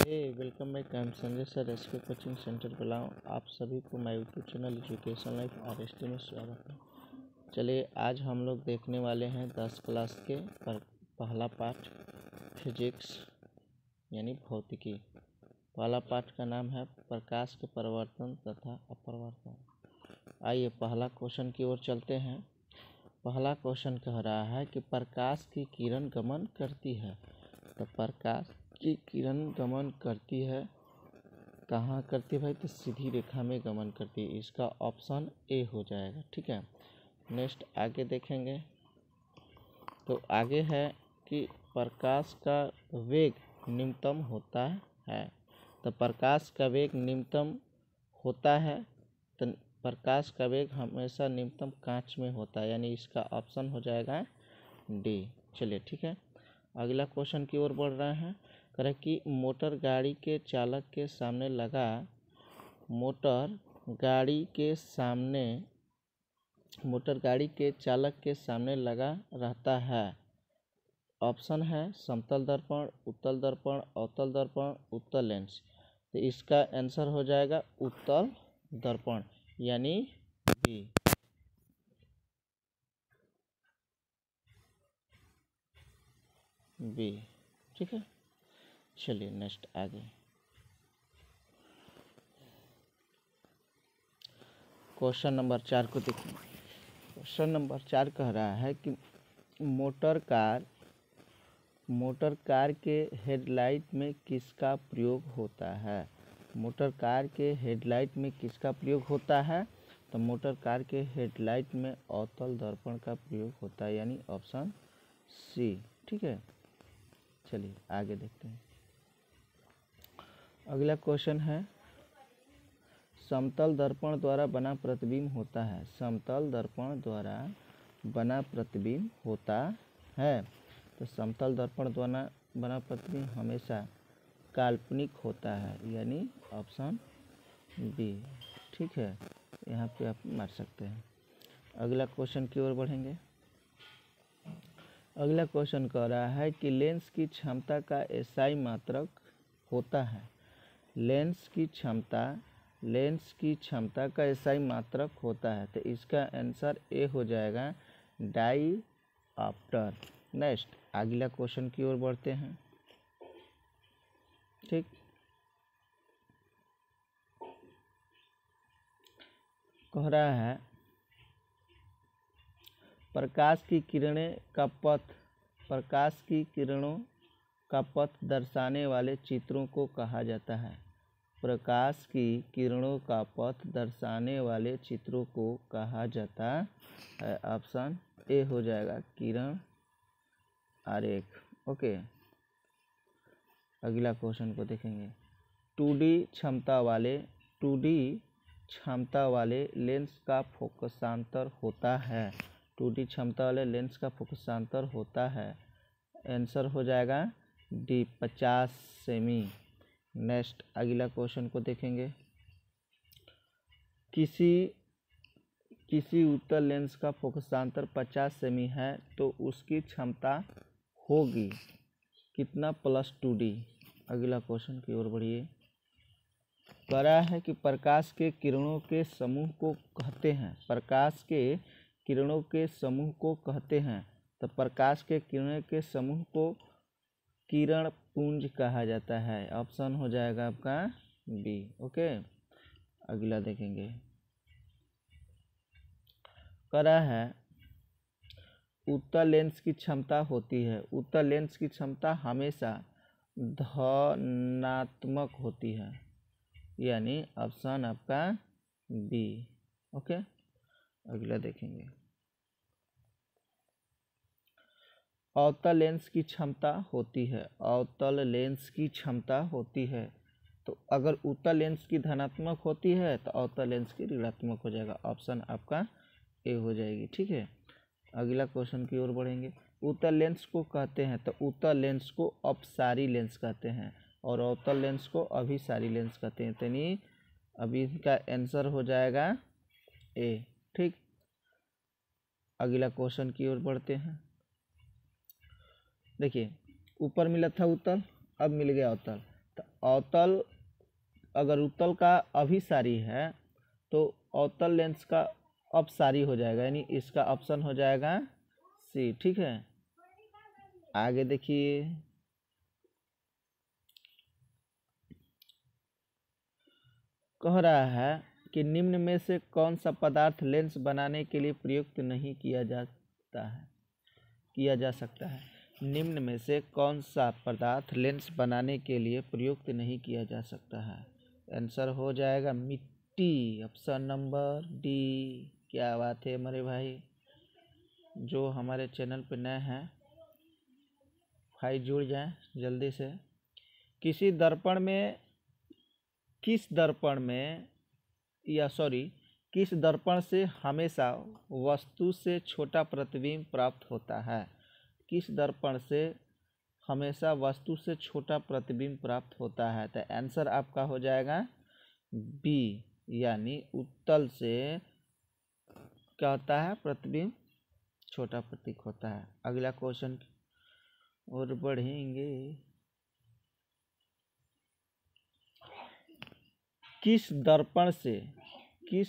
Welcome back. I am Sanjay sir, SK coaching centre बुलाऊँ आप सभी को my YouTube channel education life RST में स्वागत है। चलिए आज हम लोग देखने वाले हैं 10 क्लास के पहला पाठ फिजिक्स यानी भौतिकी। पहला पाठ का नाम है प्रकाश के परिवर्तन तथा अपवर्तन। आइए पहला क्वेश्चन की ओर चलते हैं। पहला क्वेश्चन कह रहा है कि प्रकाश की किरण गमन करती है। तो प्रकाश की किरण गमन करती है, कहाँ करती है भाई? तो सीधी रेखा में गमन करती है। इसका ऑप्शन ए हो जाएगा। ठीक है, नेक्स्ट आगे देखेंगे। तो आगे है कि प्रकाश का वेग न्यूनतम होता है। तो प्रकाश का वेग न्यूनतम होता है, तो प्रकाश का वेग हमेशा न्यूनतम कांच में होता है, यानी इसका ऑप्शन हो जाएगा डी। चलिए ठीक है, अगला क्वेश्चन की ओर बढ़ रहे हैं। कह रहे कि मोटर गाड़ी के चालक के सामने लगा रहता है। ऑप्शन है समतल दर्पण, उत्तल दर्पण, अवतल दर्पण, उत्तल लेंस। तो इसका आंसर हो जाएगा उत्तल दर्पण यानी बी। ठीक है, चलिए नेक्स्ट आगे। क्वेश्चन नंबर 4 को देखिए। क्वेश्चन नंबर 4 कह रहा है कि मोटर कार के हेडलाइट में किसका प्रयोग होता है? मोटर कार के हेडलाइट में किसका प्रयोग होता है? तो मोटर कार के हेडलाइट में अवतल दर्पण का प्रयोग होता है, यानी ऑप्शन सी। ठीक है, चलिए आगे देखते हैं। अगला क्वेश्चन है समतल दर्पण द्वारा बना प्रतिबिंब होता है। समतल दर्पण द्वारा बना प्रतिबिंब होता है। तो समतल दर्पण द्वारा बना प्रतिबिंब हमेशा काल्पनिक होता है, यानी ऑप्शन बी। ठीक है, यहाँ पे आप मार सकते हैं। अगला क्वेश्चन की ओर बढ़ेंगे। अगला क्वेश्चन कह रहा है कि लेंस की क्षमता का एसआई मात्रक होता है। लेंस की क्षमता का एसआई मात्रक होता है। तो इसका आंसर ए हो जाएगा डाईऑप्टर। नेक्स्ट अगला क्वेश्चन की ओर बढ़ते हैं। ठीक, कह रहा है प्रकाश की किरणों का पथ दर्शाने वाले चित्रों को कहा जाता है। प्रकाश की किरणों का पथ दर्शाने वाले चित्रों को कहा जाता है। ऑप्शन ए हो जाएगा किरण आरेख। ओके, अगला क्वेश्चन को देखेंगे। 2D क्षमता वाले लेंस का फोकसांतर होता है। 2D क्षमता वाले लेंस का फोकसांतर होता है। आंसर हो जाएगा डी 50 सेमी। नेक्स्ट अगला क्वेश्चन को देखेंगे। किसी उत्तल लेंस का फोकसांतर 50 सेमी है तो उसकी क्षमता होगी कितना प्लस 2D। अगला क्वेश्चन की ओर बढ़िए। कह रहा है कि प्रकाश के किरणों के समूह को कहते हैं। प्रकाश के किरणों के समूह को कहते हैं। तो प्रकाश के किरणों के समूह को किरण पुंज कहा जाता है। ऑप्शन हो जाएगा आपका बी। ओके, अगला देखेंगे। कह रहा है उत्तल लेंस की क्षमता होती है। उत्तल लेंस की क्षमता हमेशा धनात्मक होती है, यानी ऑप्शन आपका बी। ओके, अगला देखेंगे। अवतल लेंस की क्षमता होती है। अवतल लेंस की क्षमता होती है। तो अगर उत्तल लेंस की धनात्मक होती है तो अवतल लेंस की ऋणात्मक हो जाएगा। ऑप्शन आपका ए हो जाएगी। ठीक है, अगला क्वेश्चन की ओर बढ़ेंगे। उत्तल लेंस को कहते हैं, तो उत्तल लेंस को अपसारी लेंस कहते हैं और अवतल लेंस को अभिसारी लेंस कहते हैं। यानी अभी इसका आंसर हो जाएगा ए। ठीक, अगला क्वेश्चन की ओर बढ़ते हैं। देखिए ऊपर मिला था उत्तल, अब मिल गया अवतल। तो अवतल अगर उत्तल का अभिसारी है तो अवतल लेंस का अपसारी हो जाएगा, यानी इसका ऑप्शन हो जाएगा सी। ठीक है, आगे देखिए। कह रहा है कि निम्न में से कौन सा पदार्थ लेंस बनाने के लिए प्रयुक्त नहीं किया जा सकता है। निम्न में से कौन सा पदार्थ लेंस बनाने के लिए प्रयुक्त नहीं किया जा सकता है। आंसर हो जाएगा मिट्टी, ऑप्शन नंबर डी। क्या बात है हमारे भाई, जो हमारे चैनल पर नए हैं भाई जुड़ जाएं जल्दी से। किस दर्पण से हमेशा वस्तु से छोटा प्रतिबिंब प्राप्त होता है। किस दर्पण से हमेशा वस्तु से छोटा प्रतिबिंब प्राप्त होता है। तो आंसर आपका हो जाएगा बी, यानी उत्तल से क्या होता है, प्रतिबिंब छोटा प्रतीक होता है। अगला क्वेश्चन और बढ़ेंगे। किस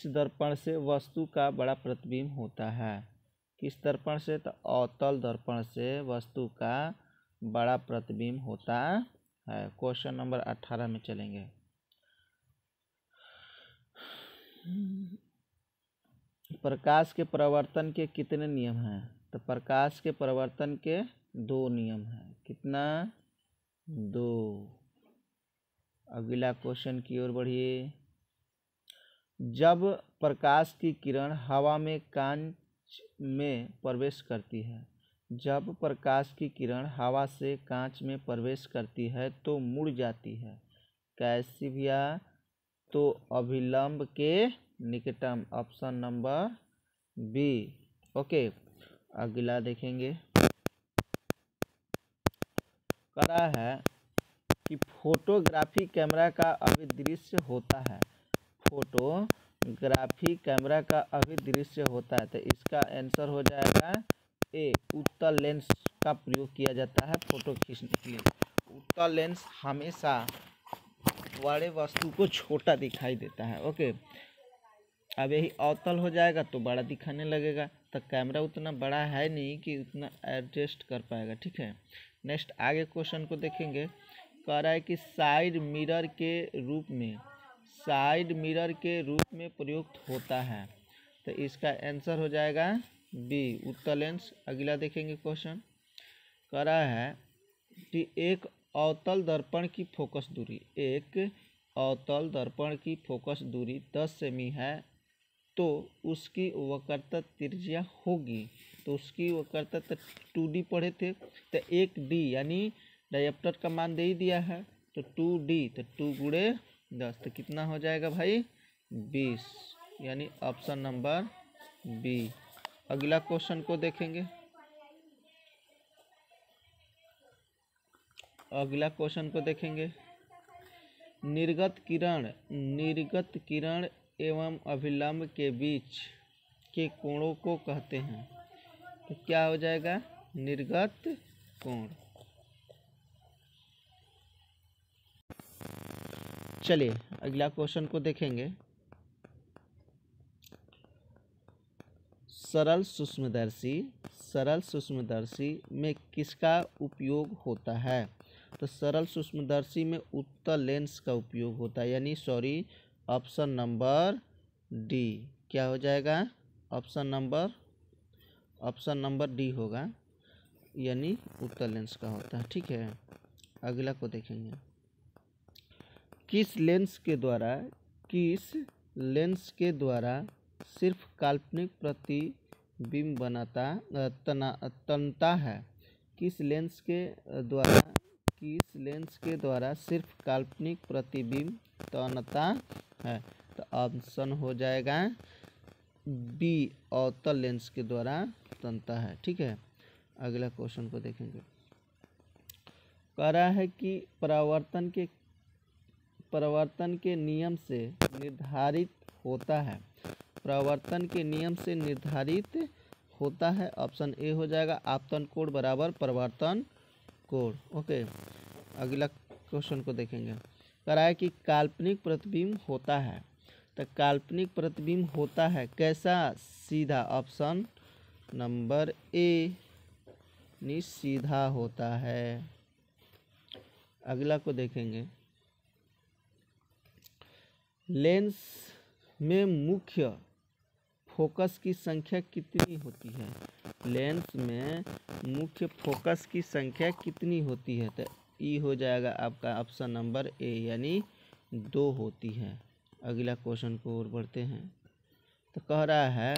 दर्पण से वस्तु का बड़ा प्रतिबिंब होता है। किस दर्पण से, तो अवतल दर्पण से वस्तु का बड़ा प्रतिबिंब होता है। क्वेश्चन नंबर 18 में चलेंगे। प्रकाश के परावर्तन के कितने नियम हैं। तो प्रकाश के परावर्तन के 2 नियम हैं। कितना, 2। अगला क्वेश्चन की ओर बढ़िए। जब प्रकाश की किरण हवा में कांच में प्रवेश करती है, जब प्रकाश की किरण हवा से कांच में प्रवेश करती है तो मुड़ जाती है। कैसी भैया, तो अभिलंब के निकटम, ऑप्शन नंबर बी। ओके, अगला देखेंगे। कहा है कि फोटोग्राफी कैमरा का अभिदृश्य होता है। फोटोग्राफी कैमरा का अभिदृश्य होता है। तो इसका आंसर हो जाएगा ए, उत्तल लेंस का प्रयोग किया जाता है फोटो खींचने के लिए। उत्तल लेंस हमेशा बड़े वस्तु को छोटा दिखाई देता है। ओके, अब यही अवतल हो जाएगा तो बड़ा दिखाने लगेगा। तो कैमरा उतना बड़ा है नहीं कि उतना एडजस्ट कर पाएगा। ठीक है, नेक्स्ट आगे क्वेश्चन को देखेंगे। कह रहा है कि साइड मिरर के रूप में प्रयुक्त होता है। तो इसका आंसर हो जाएगा बी, उत्तल लेंस। अगला देखेंगे क्वेश्चन। कह रहा है कि एक अवतल दर्पण की फोकस दूरी 10 सेमी है तो उसकी वक्रता त्रिज्या होगी। तो उसकी वक्रता 2D पढ़े थे, तो 1D यानी डायप्टर का मान दे ही दिया है, तो 2D, तो 2 गुणे 10, तो कितना हो जाएगा भाई, 20, यानी ऑप्शन नंबर बी। अगला क्वेश्चन को देखेंगे। निर्गत किरण एवं अभिलंब के बीच के कोणों को कहते हैं। तो क्या हो जाएगा, निर्गत कोण। चलिए अगला क्वेश्चन को देखेंगे। सरल सूक्ष्मदर्शी में किसका उपयोग होता है। तो सरल सूक्ष्मदर्शी में उत्तल लेंस का उपयोग होता है, यानी ऑप्शन नंबर डी। क्या हो जाएगा, ऑप्शन नंबर डी होगा, यानी उत्तल लेंस का होता है। ठीक है, अगला को देखेंगे। किस लेंस के द्वारा सिर्फ काल्पनिक प्रतिबिंब तनता है। किस लेंस के द्वारा सिर्फ काल्पनिक प्रतिबिंब तनता है। तो ऑप्शन हो जाएगा बी, अवतल लेंस के द्वारा तनता है। ठीक है, अगला क्वेश्चन को देखेंगे। कह रहा है कि परावर्तन के नियम से निर्धारित होता है। ऑप्शन ए हो जाएगा, आपतन कोण बराबर परावर्तन कोण। ओके, अगला क्वेश्चन को देखेंगे। कराया कि काल्पनिक प्रतिबिंब होता है। तो काल्पनिक प्रतिबिंब होता है कैसा? सीधा, ऑप्शन नंबर ए नि सीधा होता है। अगला को देखेंगे, लेंस में मुख्य फोकस की संख्या कितनी होती है? लेंस में मुख्य फोकस की संख्या कितनी होती है? तो ई हो जाएगा आपका ऑप्शन नंबर ए यानी 2 होती है। अगला क्वेश्चन को और बढ़ते हैं। तो कह रहा है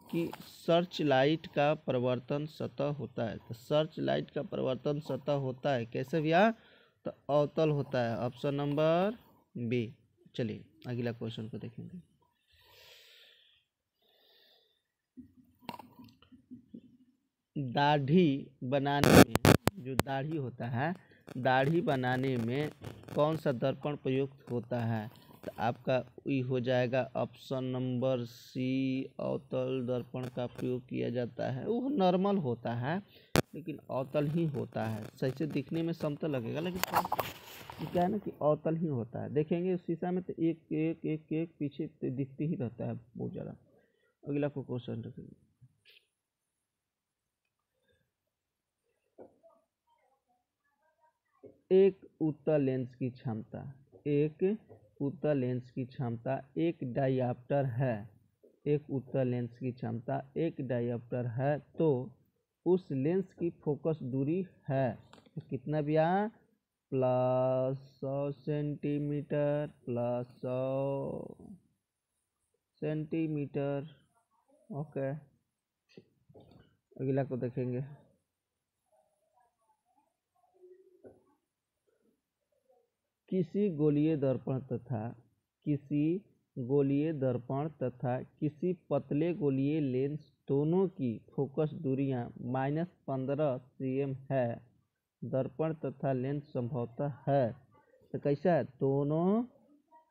कि सर्च लाइट का परिवर्तन सतह होता है। तो सर्च लाइट का परिवर्तन सतह होता है कैसे भैया? तो अवतल होता है, ऑप्शन नंबर बी। चलिए अगला क्वेश्चन को देखेंगे। दाढ़ी बनाने में, जो दाढ़ी होता है, दाढ़ी बनाने में कौन सा दर्पण प्रयुक्त होता है? तो आपका ये हो जाएगा ऑप्शन नंबर सी, अवतल दर्पण का प्रयोग किया जाता है। वो नॉर्मल होता है लेकिन अवतल ही होता है। सही से दिखने में समतल लगेगा लेकिन क्या है ना कि अवतल ही होता है। देखेंगे शीशा में तो एक एक एक एक पीछे तो दिखते ही रहता है बहुत ज़्यादा। अगला को क्वेश्चन देखेंगे। एक उत्तल लेंस की क्षमता, एक उत्तल लेंस की क्षमता एक डायऑप्टर है। एक उत्तल लेंस की क्षमता एक डायऑप्टर है तो उस लेंस की फोकस दूरी है तो कितना भैया? Plus 100 centimetre, plus 100 centimetre. Okay, अगला को देखेंगे। किसी गोलीय दर्पण तथा किसी पतले गोलीय लेंस दोनों की फोकस दूरियां -15 cm है। दर्पण तथा लेंस संभवतः है तो कैसा है? दोनों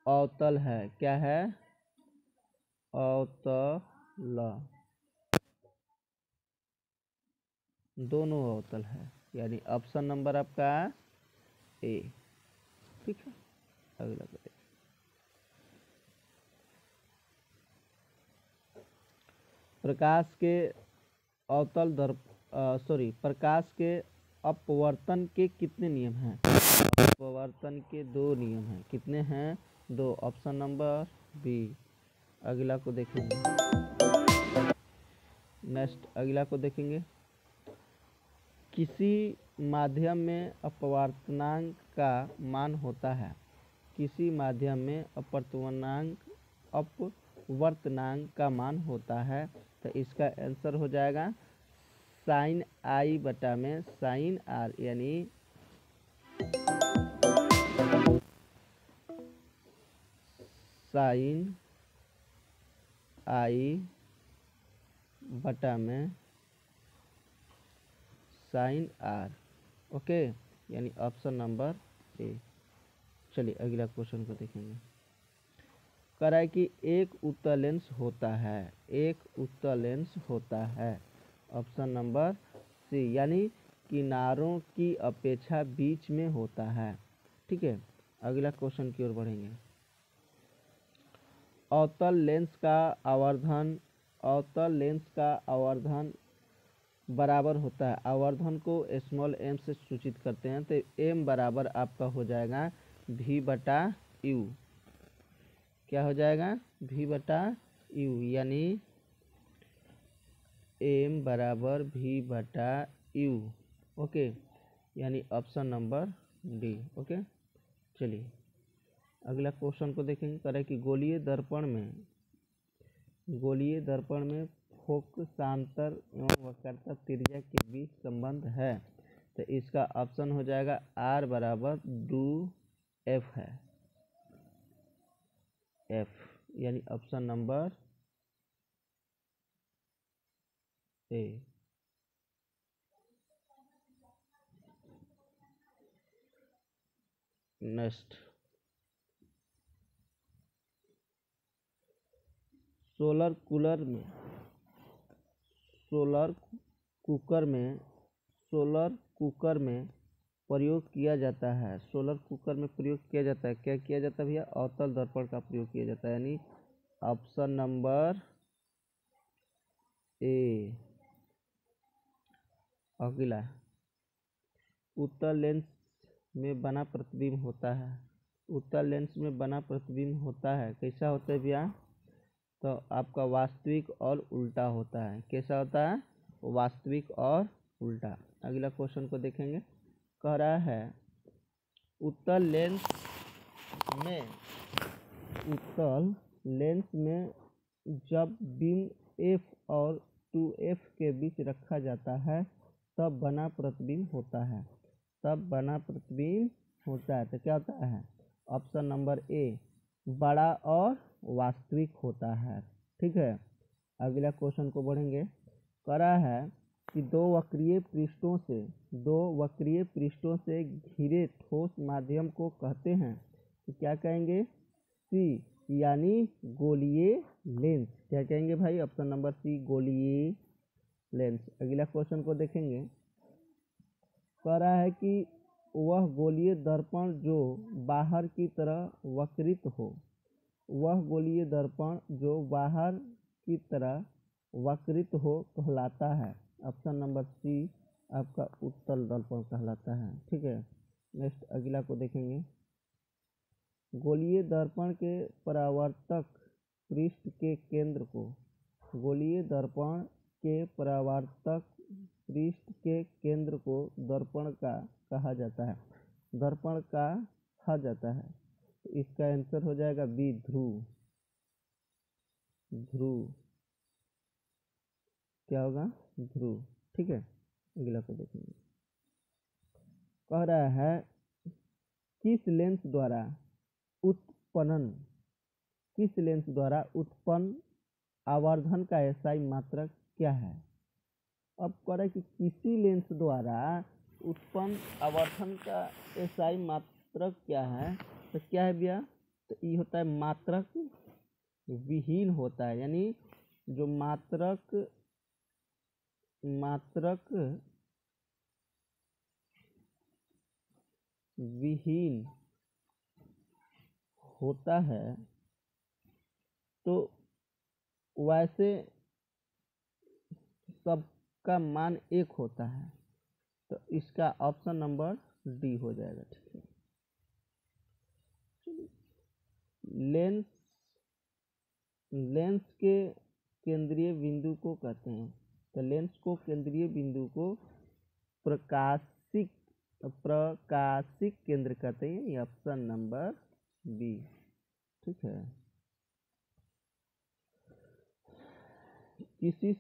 अवतल है। क्या है? अवतल, दोनों अवतल है यानी ऑप्शन नंबर आपका ए। ठीक है, अगला को देखिए। प्रकाश के अवतल प्रकाश के अपवर्तन के कितने नियम हैं? अपवर्तन के 2 नियम हैं। कितने हैं? 2, ऑप्शन नंबर बी। अगला को देखेंगे। नेक्स्ट अगला को देखेंगे। किसी माध्यम में अपवर्तनांक का मान होता है। किसी माध्यम में अपवर्तनांक का मान होता है तो इसका आंसर हो जाएगा साइन आई बटा में साइन आर यानी साइन आई बटा में साइन आर। ओके, यानी ऑप्शन नंबर ए। चलिए अगला क्वेश्चन को देखेंगे। कह रहा है कि एक उत्तल लेंस होता है, एक उत्तल लेंस होता है, ऑप्शन नंबर सी यानी किनारों की अपेक्षा बीच में होता है। ठीक है, अगला क्वेश्चन की ओर बढ़ेंगे। अवतल लेंस का आवर्धन बराबर होता है। आवर्धन को स्मॉल एम से सूचित करते हैं तो एम बराबर आपका हो जाएगा भी बटा यू। क्या हो जाएगा? भी बटा यू यानी एम बराबर भी बटा यू। ओके, यानी ऑप्शन नंबर डी। ओके, चलिए अगला क्वेश्चन को देखेंगे। करें कि गोलीय दर्पण में फोकसांतर एवं वक्रता त्रिज्या के बीच संबंध है तो इसका ऑप्शन हो जाएगा आर बराबर 2f है। एफ यानी option number A. Next, solar cooker में प्रयोग किया जाता है, सोलर कुकर में प्रयोग किया जाता है, क्या किया जाता है भैया, अवतल दर्पण का प्रयोग किया जाता है, यानी ऑप्शन नंबर ए। अगला, उत्तल लेंस में बना प्रतिबिंब होता है, उत्तल लेंस में बना प्रतिबिंब होता है, कैसा होता है भैया, तो आपका वास्तविक और उल्टा होता है, कैसा होता है, वास्तविक और उल्टा। अगला क्वेश्चन को देखेंगे, कह रहा है उत्तल में उत्तल लेंस में जब बीम एफ और 2F के बीच रखा जाता है तब बना प्रतिबिंब होता है, तब बना प्रतिबिंब होता है, तो क्या होता है, ऑप्शन नंबर ए, बड़ा और वास्तविक होता है। ठीक है, अगला क्वेश्चन को बढ़ेंगे, करा है कि दो वक्रीय पृष्ठों से घिरे ठोस माध्यम को कहते हैं, तो क्या कहेंगे, सी, यानी गोलीय लेंस, क्या कहेंगे भाई, ऑप्शन नंबर सी, गोलीय लेंस। अगला क्वेश्चन को देखेंगे, कह रहा है कि वह गोलीय दर्पण जो बाहर की तरह वक्रित हो, वह गोलीय दर्पण जो बाहर की तरह वक्रित हो कहलाता है, ऑप्शन नंबर सी आपका उत्तल दर्पण कहलाता है। ठीक है, नेक्स्ट अगला को देखेंगे, गोलीय दर्पण के परावर्तक पृष्ठ के केंद्र को, गोलीय दर्पण के परावर्तक पृष्ठ के केंद्र को दर्पण का कहा जाता है, दर्पण का कहा जाता है, तो इसका आंसर हो जाएगा बी, ध्रुव, ध्रुव, क्या होगा, ध्रुव। ठीक है, अगला को देखेंगे, कह रहा है किस लेंस द्वारा उत्पन्न, किस लेंस द्वारा उत्पन्न आवर्धन का एसआई मात्रक क्या है। अब कह रहा है कि किसी लेंस द्वारा उत्पन्न आवर्धन का एसआई मात्रक क्या है, तो क्या है भैया, तो ये होता है मात्रक विहीन होता है, यानी जो मात्रक विहीन होता है, तो वैसे सबका मान एक होता है, तो इसका ऑप्शन नंबर डी हो जाएगा। ठीक है, लेंस, लेंस के केंद्रीय बिंदु को कहते हैं, तो लेंस को केंद्रीय बिंदु को प्रकाशिक केंद्र कहते हैं, ये ऑप्शन नंबर बी। ठीक है, किसी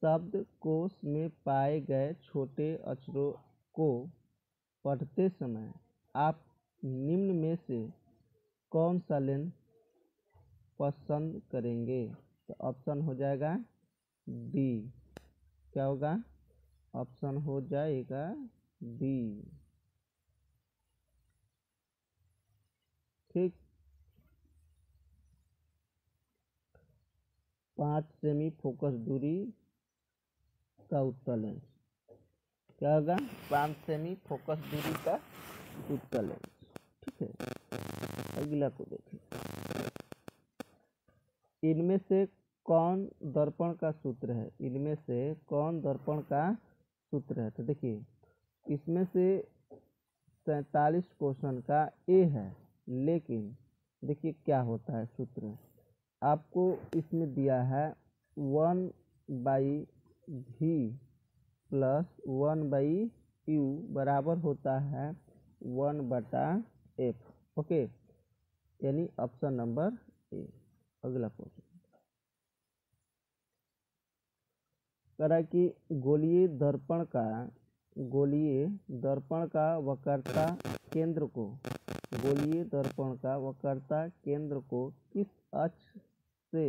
शब्दकोश में पाए गए छोटे अक्षरों को पढ़ते समय आप निम्न में से कौन सा लेंस पसंद करेंगे, तो ऑप्शन हो जाएगा डी, क्या होगा, ऑप्शन हो जाएगा डी। ठीक, 5 सेमी फोकस दूरी का उत्तल लेंस, क्या होगा, 5 सेमी फोकस दूरी का उत्तल लेंस। ठीक है, अगला को देखें, इनमें से कौन दर्पण का सूत्र है, इनमें से कौन दर्पण का सूत्र है, तो देखिए इसमें से 47 क्वेश्चन का ए है, लेकिन देखिए क्या होता है सूत्र, आपको इसमें दिया है 1/v प्लस 1/u बराबर होता है 1/f। ओके, यानी ऑप्शन नंबर ए। अगला क्वेश्चन करा कि गोलीय दर्पण का वक्रता केंद्र को, गोलीय दर्पण का वक्रता केंद्र को किस अक्ष से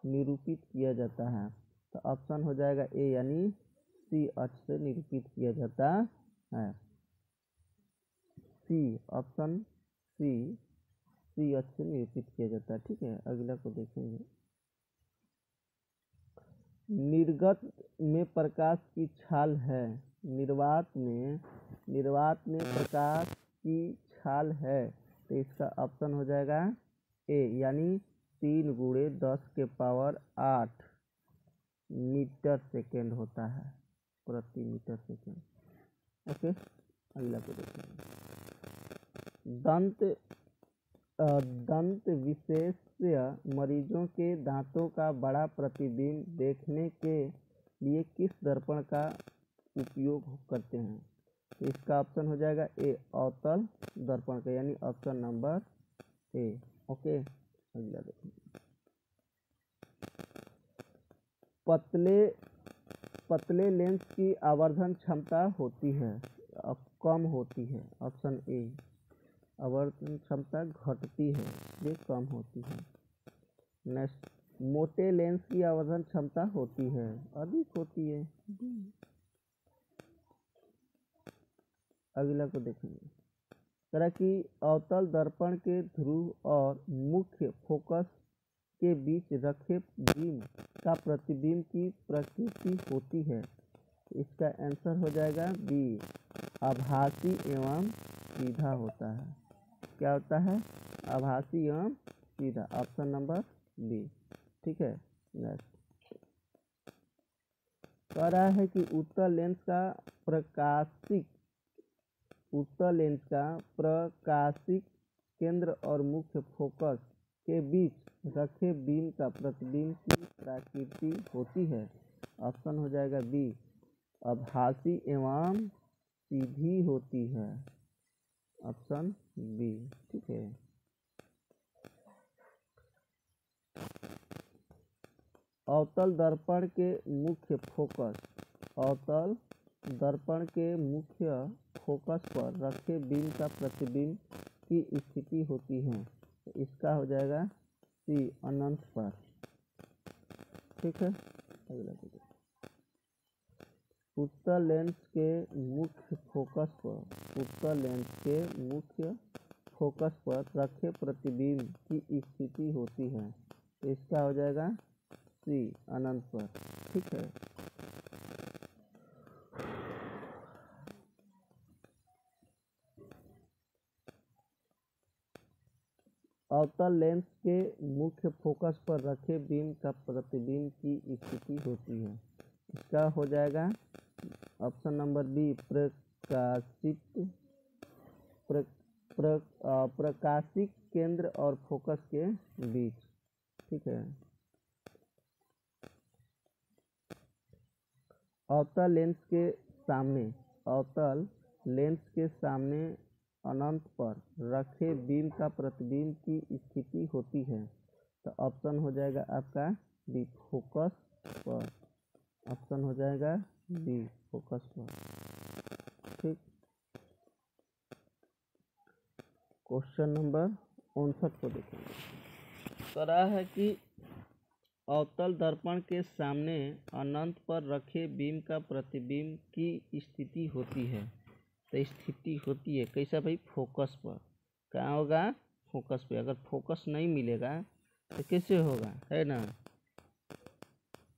निरूपित किया जाता है, तो ऑप्शन हो जाएगा ए, यानी सी अक्ष से निरूपित किया जाता है, सी, ऑप्शन सी अक्ष से निरूपित किया जाता है। ठीक है, अगला को देखेंगे, निर्गत में प्रकाश की छाल है, निर्वात में प्रकाश की छाल है, तो इसका ऑप्शन हो जाएगा ए, यानी 3 × 10⁸ मीटर सेकेंड होता है, प्रति मीटर सेकेंड। ओके, अगला को देखेंगे। दंत विशेषज्ञ मरीजों के दांतों का बड़ा प्रतिबिंब देखने के लिए किस दर्पण का उपयोग करते हैं? तो इसका ऑप्शन हो जाएगा ए, अवतल दर्पण का, यानी ऑप्शन नंबर ए। ओके, अगला देखेंगे। पतले लेंस की आवर्धन क्षमता होती है, कम होती है, ऑप्शन ए। आवर्धन क्षमता घटती है, ये कम होती है। नेक्स्ट, मोटे लेंस की आवर्धन क्षमता होती है, अधिक होती है। अगला को देखेंगे। तरह की अवतल दर्पण के ध्रुव और मुख्य फोकस के बीच रखे बीम का प्रतिबिंब की प्रकृति होती है। इसका आंसर हो जाएगा बी, आभासी एवं सीधा होता है। क्या होता है? आभासी एवं सीधा, ऑप्शन नंबर बी। ठीक है, नेक्स्ट कह रहा है कि उत्तल लेंस का प्रकाशिक केंद्र और मुख्य फोकस के बीच रखे बीम का प्रतिबिंब की प्रकृति होती है। ऑप्शन हो जाएगा बी, आभासी एवं सीधी होती है, ऑप्शन बी। ठीक है, अवतल दर्पण के मुख्य फोकस पर रखे बीम का प्रतिबिंब की स्थिति होती है, तो इसका हो जाएगा सी, अनंत पर। ठीक है, अगला उत्तल लेंस के मुख्य फोकस पर रखे प्रतिबिंब की स्थिति होती है, तो इसका हो जाएगा सी, अनंत पर। ठीक है, अवतल लेंस के मुख्य फोकस पर रखे बीम का प्रतिबिंब की स्थिति होती है, इसका हो जाएगा ऑप्शन नंबर बी, प्रकाशिक केंद्र और फोकस के बीच। ठीक है, अवतल लेंस के सामने अनंत पर रखे बीम का प्रतिबिंब की स्थिति होती है, तो ऑप्शन हो जाएगा आपका बी, फोकस पर। ऑप्शन हो जाएगा बी, फोकस पर। ठीक, क्वेश्चन नंबर 59 को देखेंगे। कह रहा है कि अवतल दर्पण के सामने अनंत पर रखे बीम का प्रतिबिंब की स्थिति होती है, तो स्थिति होती है कैसा भाई? फोकस पर। कहाँ होगा? फोकस पे। अगर फोकस नहीं मिलेगा तो कैसे होगा, है ना?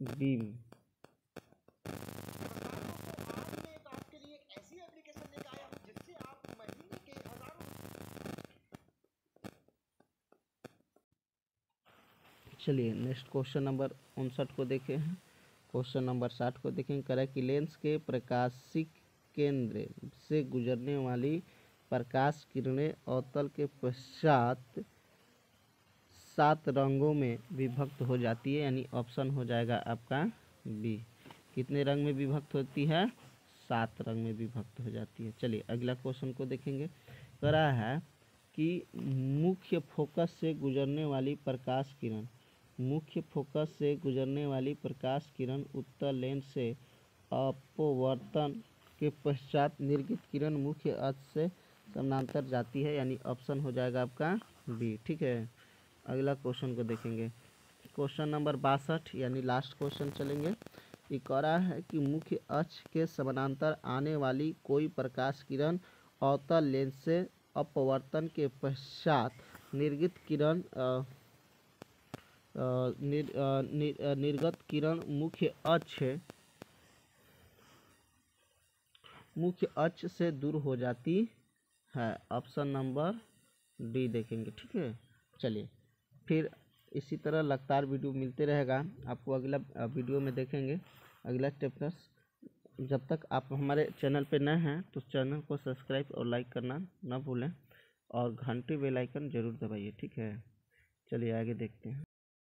बीम। चलिए नेक्स्ट क्वेश्चन नंबर 59 को देखें हैं। क्वेश्चन नंबर 60 को देखें। करें कि लेंस के प्रकाशिक केंद्र से गुजरने वाली प्रकाश किरणें अवतल के पश्चात 7 रंगों में विभक्त हो जाती है, यानी ऑप्शन हो जाएगा आपका बी। कितने रंग में विभक्त होती है? 7 रंग में विभक्त हो जाती है। चलिए अगला क्वेश्चन को देखेंगे। कह रहा है कि मुख्य फोकस से गुजरने वाली प्रकाश किरण उत्तल लेंस से अपवर्तन के पश्चात निर्गत किरण मुख्य अक्ष से समानांतर जाती है, यानी ऑप्शन हो जाएगा आपका बी। ठीक है, अगला क्वेश्चन को देखेंगे। क्वेश्चन नंबर 62 यानी लास्ट क्वेश्चन चलेंगे। ये कह रहा है कि मुख्य अक्ष के समानांतर आने वाली कोई प्रकाश किरण अवतल लेंस से अपवर्तन के पश्चात निर्गत किरण निर्गत किरण मुख्य अक्ष से दूर हो जाती है। ऑप्शन नंबर डी देखेंगे। ठीक है, चलिए फिर इसी तरह लगातार वीडियो मिलते रहेगा आपको। अगला वीडियो में देखेंगे अगला चैप्टर। जब तक आप हमारे चैनल पे नए हैं तो चैनल को सब्सक्राइब और लाइक करना ना भूलें और घंटी बेल आइकन जरूर दबाइए। ठीक है, चलिए आगे देखते हैं।